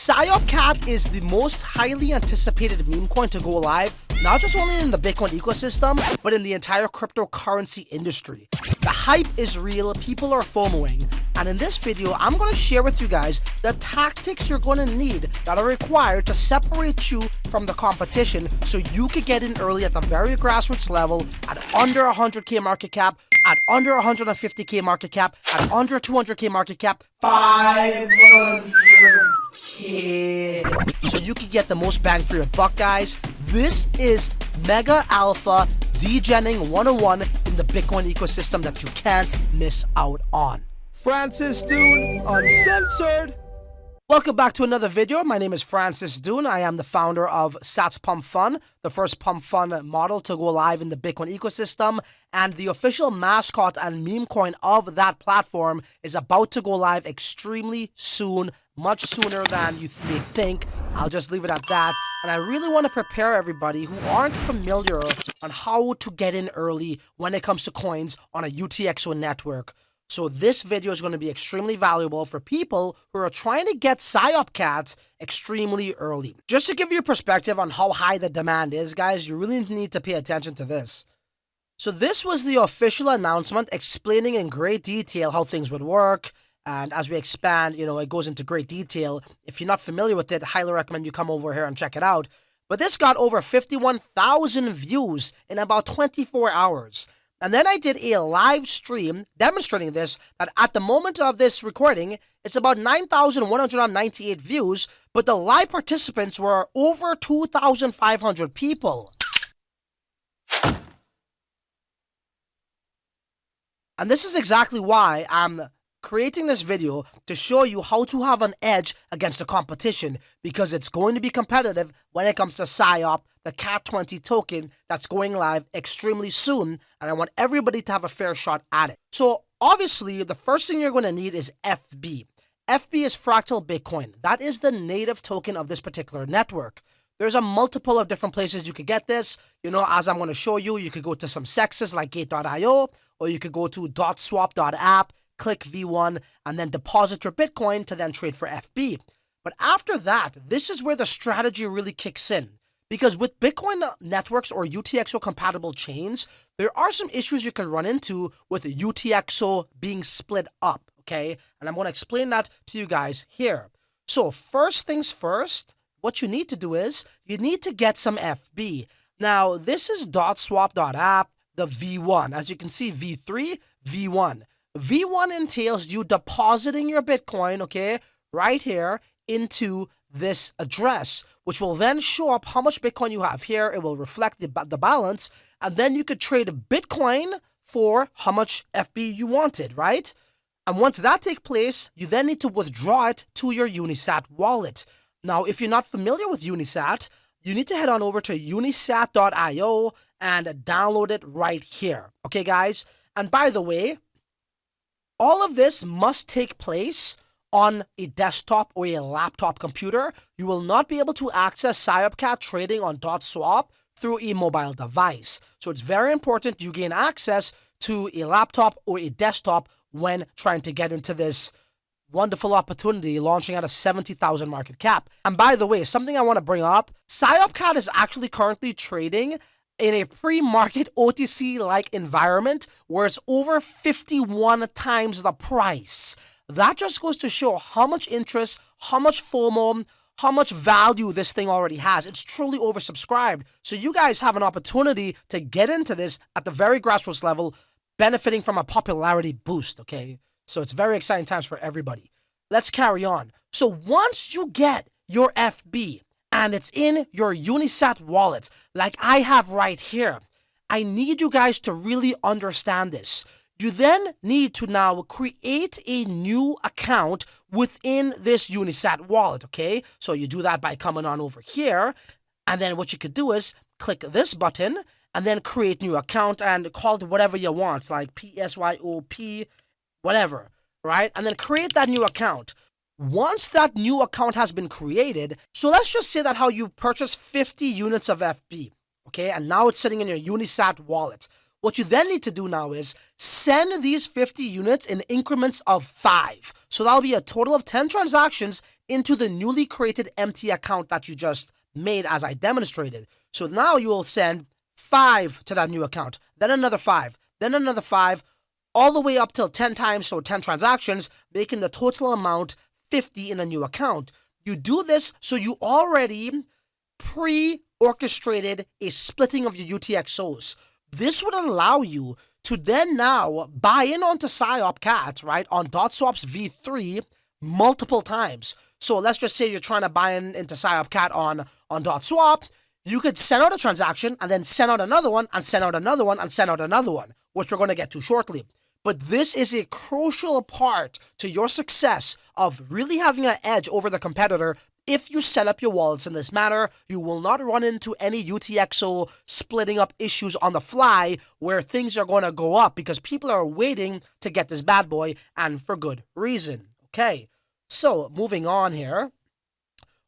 Scop Cap is the most highly anticipated meme coin to go live, not just only in the Bitcoin ecosystem, but in the entire cryptocurrency industry. The hype is real, people are FOMOing, and in this video, I'm going to share with you guys the tactics you're going to need that are required to separate you from the competition so you could get in early at the very grassroots level at under 100k market cap, at under 150k market cap, at under 200k market cap, 500k. So you can get the most bang for your buck, guys. This is Mega Alpha Degenning 101 in the Bitcoin ecosystem that you can't miss out on. Francis Dhun, Uncensored. Welcome back to another video. My name is Francis Dhun. I am the founder of pump.fun, the first pump.fun model to go live in the Bitcoin ecosystem, and the official mascot and meme coin of that platform is about to go live extremely soon, much sooner than you may think. I'll just leave it at that. And I really want to prepare everybody who aren't familiar on how to get in early when it comes to coins on a Utxo network. So this video is going to be extremely valuable for people who are trying to get Scop Cats extremely early. Just to give you a perspective on how high the demand is, guys, you really need to pay attention to this. So this was the official announcement explaining in great detail how things would work. And as we expand, it goes into great detail. If you're not familiar with it, I highly recommend you come over here and check it out. But this got over 51,000 views in about 24 hours. And then I did a live stream demonstrating this, that at the moment of this recording, it's about 9,198 views, but the live participants were over 2,500 people. And this is exactly why I'm creating this video, to show you how to have an edge against the competition, because it's going to be competitive when it comes to Scop, the CAT20 token that's going live extremely soon, and I want everybody to have a fair shot at it. So obviously, the first thing you're going to need is FB. FB is Fractal Bitcoin. That is the native token of this particular network. There's a multiple of different places you could get this. As I'm going to show you, you could go to some sexes like gate.io, or you could go to dotswap.app, click V1, and then deposit your Bitcoin to then trade for FB. But after that, this is where the strategy really kicks in. Because with Bitcoin networks or UTXO compatible chains, there are some issues you can run into with UTXO being split up, okay? And I'm going to explain that to you guys here. So first things first, what you need to do is you need to get some FB. Now, this is dotswap.app, the V1. As you can see, V3, V1. V1 entails you depositing your Bitcoin, okay, right here into this address, which will then show up how much Bitcoin you have here. It will reflect the balance, and then you could trade Bitcoin for how much FB you wanted, right? And once that takes place, you then need to withdraw it to your Unisat wallet. Now, if you're not familiar with Unisat, you need to head on over to unisat.io and download it right here. Okay, guys? And by the way, all of this must take place on a desktop or a laptop computer. You will not be able to access Scop Cap trading on dotswap through a mobile device. So it's very important you gain access to a laptop or a desktop when trying to get into this wonderful opportunity launching at a 70,000 market cap. And by the way, something I want to bring up, Scop Cap is actually currently trading in a pre-market OTC-like environment where it's over 51 times the price. That just goes to show how much interest, how much FOMO, how much value this thing already has. It's truly oversubscribed. So you guys have an opportunity to get into this at the very grassroots level, benefiting from a popularity boost, okay? So it's very exciting times for everybody. Let's carry on. So once you get your FB, and it's in your Unisat wallet, like I have right here, I need you guys to really understand this. You then need to now create a new account within this Unisat wallet, okay? So you do that by coming on over here, and then what you could do is click this button, and then create new account, and call it whatever you want, like PSYOP, whatever, right? And then create that new account. Once that new account has been created, so let's just say that how you purchase 50 units of FB, okay? And now it's sitting in your Unisat wallet. What you then need to do now is send these 50 units in increments of 5. So that'll be a total of 10 transactions into the newly created empty account that you just made as I demonstrated. So now you will send 5 to that new account, then another 5, then another 5, all the way up till 10 times, so 10 transactions, making the total amount 50 in a new account. You do this so you already pre-orchestrated a splitting of your UTXOs. This would allow you to then now buy in onto Scop Cap, right, on dotswap's V3 multiple times. So let's just say you're trying to buy into Scop Cap on dotswap. You could send out a transaction and then send out another one and send out another one and send out another one, which we're going to get to shortly. But this is a crucial part to your success of really having an edge over the competitor. If you set up your wallets in this manner, you will not run into any UTXO splitting up issues on the fly where things are going to go up because people are waiting to get this bad boy, and for good reason. Okay, so moving on here.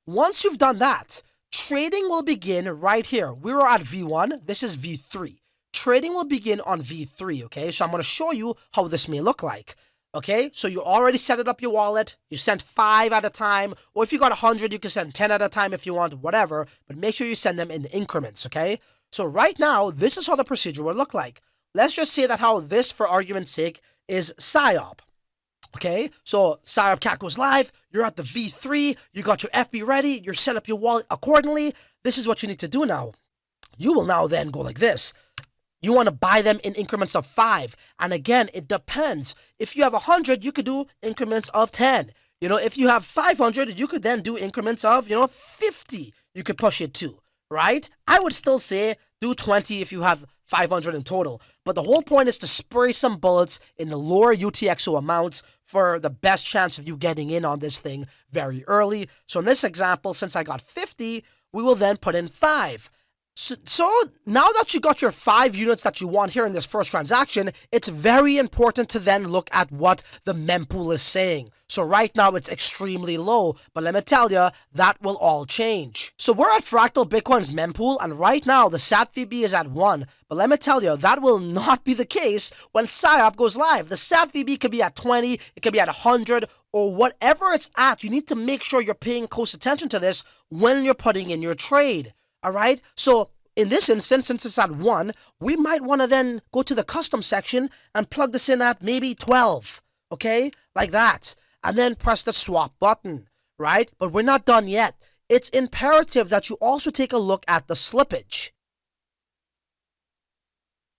Once you've done that, trading will begin right here. We were at V1. This is V3. Trading will begin on V3, okay? So I'm going to show you how this may look like. Okay, so you already set it up your wallet, you sent 5 at a time, or if you got 100, you can send 10 at a time if you want, whatever, but make sure you send them in increments, okay? So right now, this is how the procedure would look like. Let's just say that how this, for argument's sake, is PSYOP. Okay, so Scop Cap goes live, you're at the V3, you got your FB ready, you're set up your wallet accordingly. This is what you need to do now. You will now then go like this. You want to buy them in increments of 5. And again, it depends. If you have 100, you could do increments of 10. You know, if you have 500, you could then do increments of, 50. You could push it to, right? I would still say do 20 if you have 500 in total. But the whole point is to spray some bullets in the lower UTXO amounts for the best chance of you getting in on this thing very early. So in this example, since I got 50, we will then put in 5. So now that you got your 5 units that you want here in this first transaction, it's very important to then look at what the mempool is saying. So right now it's extremely low, but let me tell you, that will all change. So we're at Fractal Bitcoin's mempool, and right now the SAT-VB is at 1. But let me tell you, that will not be the case when PSYOP goes live. The SAT-VB could be at 20, it could be at 100, or whatever it's at. You need to make sure you're paying close attention to this when you're putting in your trade. All right, so in this instance, since it's at 1, we might want to then go to the custom section and plug this in at maybe 12, okay, like that, and then press the swap button, right? But we're not done yet. It's imperative that you also take a look at the slippage.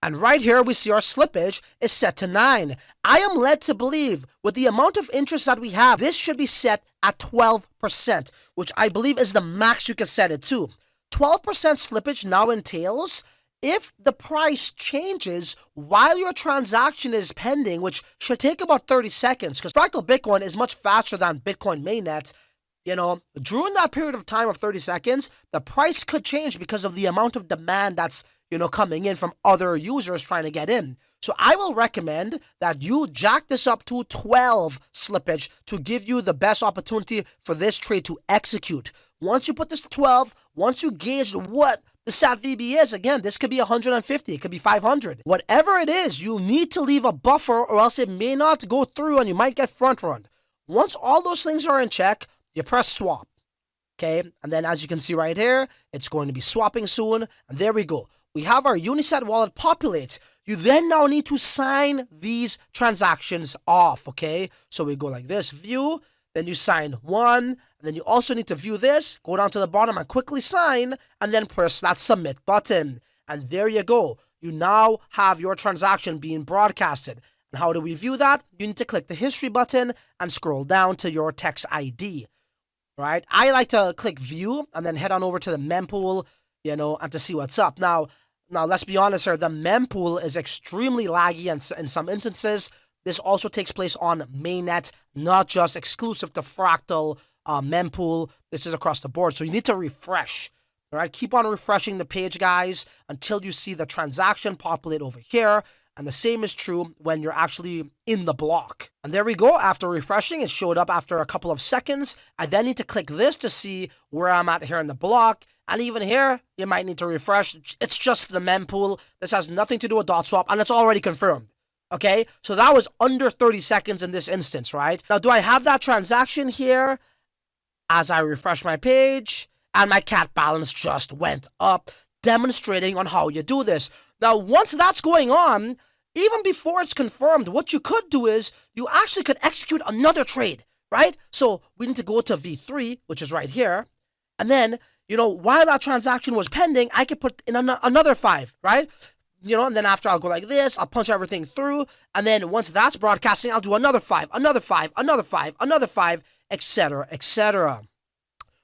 And right here, we see our slippage is set to 9. I am led to believe with the amount of interest that we have, this should be set at 12%, which I believe is the max you can set it to. 12% slippage now entails if the price changes while your transaction is pending, which should take about 30 seconds, because Fractal Bitcoin is much faster than Bitcoin mainnet. During that period of time of 30 seconds, the price could change because of the amount of demand that's, coming in from other users trying to get in. So I will recommend that you jack this up to 12 slippage to give you the best opportunity for this trade to execute. Once you put this to 12, once you gauge what the SAT-VB is, again, this could be 150, it could be 500. Whatever it is, you need to leave a buffer or else it may not go through and you might get front run. Once all those things are in check, you press swap. Okay, and then as you can see right here, it's going to be swapping soon. And there we go. We have our Unisat wallet populate. You then now need to sign these transactions off, okay? So we go like this, view, then you sign 1, and then you also need to view this, go down to the bottom and quickly sign, and then press that submit button. And there you go. You now have your transaction being broadcasted. And how do we view that? You need to click the history button and scroll down to your text ID, right? I like to click view and then head on over to the mempool, and to see what's up. Now, let's be honest here, the mempool is extremely laggy and in some instances. This also takes place on mainnet, not just exclusive to Fractal mempool. This is across the board. So you need to refresh. All right, keep on refreshing the page, guys, until you see the transaction populate over here. And the same is true when you're actually in the block. And there we go. After refreshing, it showed up after a couple of seconds. I then need to click this to see where I'm at here in the block. And even here, you might need to refresh. It's just the mempool. This has nothing to do with dotswap, and it's already confirmed. Okay, so that was under 30 seconds in this instance, right? Now, do I have that transaction here? as I refresh my page, and my cat balance just went up, demonstrating on how you do this. Now, once that's going on, even before it's confirmed, what you could do is you actually could execute another trade, right? So we need to go to V3, which is right here. And then, while that transaction was pending, I could put in another 5, right? And then after I'll go like this, I'll punch everything through. And then once that's broadcasting, I'll do another 5, another 5, another 5, another 5, etc., etc.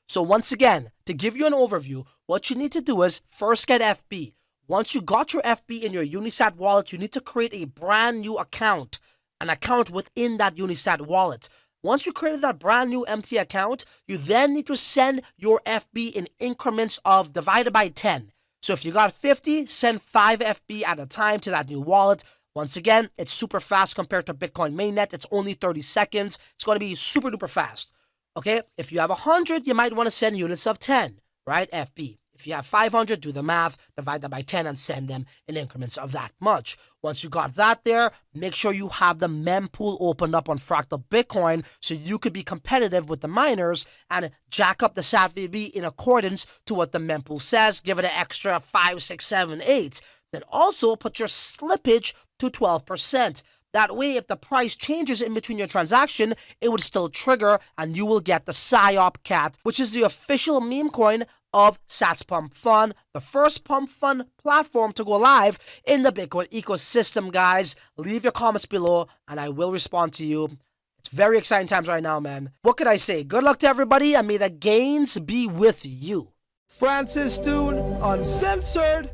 So once again, to give you an overview, what you need to do is first get FB. Once you got your FB in your Unisat wallet, you need to create a brand new account, an account within that Unisat wallet. Once you created that brand new empty account, you then need to send your FB in increments of divided by 10. So if you got 50, send 5 FB at a time to that new wallet. Once again, it's super fast compared to Bitcoin mainnet. It's only 30 seconds. It's going to be super duper fast. Okay, if you have 100, you might want to send units of 10, right? FB. If you have 500, do the math, divide that by 10 and send them in increments of that much. Once you got that there, make sure you have the mempool opened up on Fractal Bitcoin so you could be competitive with the miners and jack up the SATVB in accordance to what the mempool says. Give it an extra 5, 6, 7, 8. Then also put your slippage to 12%. That way, if the price changes in between your transaction, it would still trigger and you will get the Scop Cap, which is the official meme coin of Sats Pump.fun, the first Pump.fun platform to go live in the Bitcoin ecosystem, guys. Leave your comments below and I will respond to you. It's very exciting times right now, man. What could I say? Good luck to everybody and may the gains be with you. Francis Dhun, uncensored.